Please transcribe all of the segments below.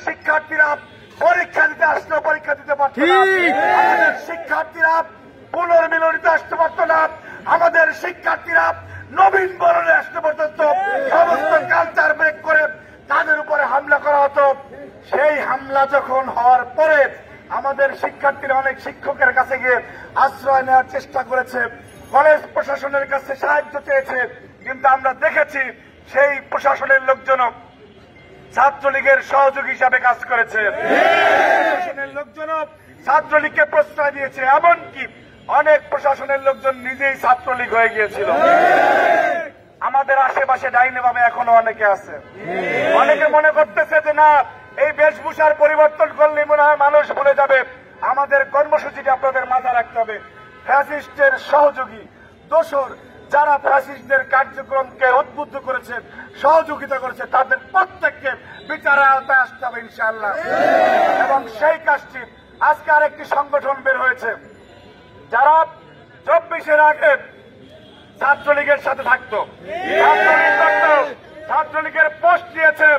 শিক্ষার্থীরা পরীক্ষা দিতে আসলো, পরীক্ষা দিতে পারত না। আমাদের শিক্ষার্থীরা পুনর্মিলনীতে আসতে পারত না। আমাদের শিক্ষার্থীরা নবীন বরণে আসতে পর্যন্ত সমস্ত কালচার ব্রেক করে তাদের উপরে হামলা করা হতো। সেই হামলা যখন হওয়ার পরে আমাদের শিক্ষার্থীরা অনেক শিক্ষকের কাছে গিয়ে আশ্রয় নেওয়ার চেষ্টা করেছে, কলেজ প্রশাসনের কাছে সাহায্য চেয়েছে, কিন্তু আমরা দেখেছি সেই প্রশাসনের লোকজন ছাত্রলীগের সহযোগী হিসাবে কাজ করেছে। প্রশাসনের লোকজন ছাত্রলীগকে প্রশ্রয় দিয়েছে, এমনকি অনেক প্রশাসনের লোকজন নিজেই ছাত্রলীগ হয়ে গিয়েছিল। আমাদের আশেপাশে ডাইনে বামে এখনো অনেকে আছে। অনেকে মনে করতেছে যে না, এই বেশভূষার পরিবর্তন করলে মনে হয় মানুষ ভুলে যাবে। আমাদের কর্মসূচিটা আপনাদের মাথায় রাখতে হবে। ফ্যাসিস্টের সহযোগী দোসর যারা ফ্যাসিস্টদের কার্যক্রমকে উদ্বুদ্ধ করেছে, সহযোগিতা করেছে, তাদের প্রত্যেককে বিচারের আওতায় আসতে হবে ইনশাআল্লাহ। এবং সেই কাজটি আজকে আরেকটি সংগঠন বের হয়েছে, যারা 24-এর আগে ছাত্রলীগের সাথে থাকতো, ছাত্রলীগের পোস্ট দিয়েছে,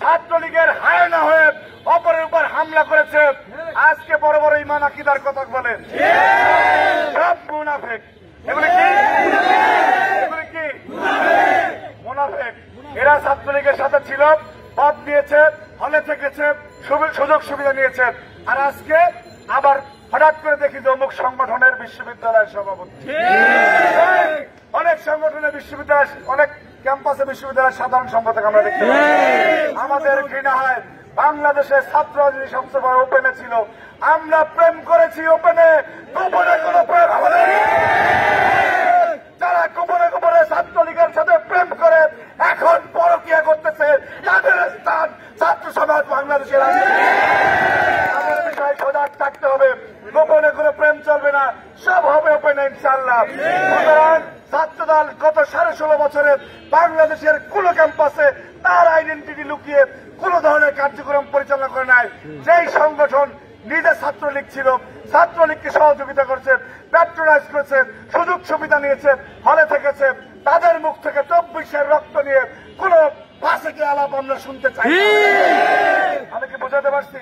ছাত্রলীগের হায়না হয়ে অপরের উপর হামলা করেছে। আজকে বড় বড় ইমান আকিদার কথা বলেন, সব মুনাফিক। এগুলি কি মুনাফিক? এরা ছাত্রলীগের সাথে ছিল, পদ দিয়েছে, হলে থেকেছে, সুযোগ সুবিধা নিয়েছে, আর আজকে আবার হঠাৎ করে দেখি যে অমুক সংগঠনের বিশ্ববিদ্যালয়ের সভাপতি, অনেক সংগঠনের বিশ্ববিদ্যালয়, অনেক ক্যাম্পাসে বিশ্ববিদ্যালয়ের সাধারণ সম্পাদক আমরা দেখতে পাই। আমাদের ঘৃণা হয়, বাংলাদেশের ছাত্র রাজনীতি সবচেয়ে বড় ওপেনে ছিল। আমরা প্রেম করেছি ওপেনে, গোপনে কোন প্রেম আমাদের। যারা গোপনে গোপনে ছাত্রলীগের সাথে প্রেম করে এখন পরকীয়া করতেছে, তাদের স্থান ছাত্র সমাজ বাংলাদেশের রাজনীতি। আমাদের বিষয়ে সজাগ থাকতে হবে। গোপনে কোনো প্রেম চলবে না, সব হবে ওপেনে ইনশাআল্লাহ। সুতরাং ছাত্রদল গত 16.5 বছরে বাংলাদেশের কোন ক্যাম্পাসে তার আইডেন্টিটি লুকিয়ে কোন ধরনের কার্যক্রম পরিচালনা করে নাই। যেই সংগঠন নিজে ছাত্রলীগ ছিল, ছাত্রলীগকে সহযোগিতা করেছে, প্যাট্রোনাইজ করেছে, সুযোগ সুবিধা নিয়েছে, হলে থেকেছে, তাদের মুখ থেকে 24-এর রক্ত নিয়ে কোন ভাষাকে আলাপ আমরা শুনতে চাই। আমি কি বোঝাতে পারছি?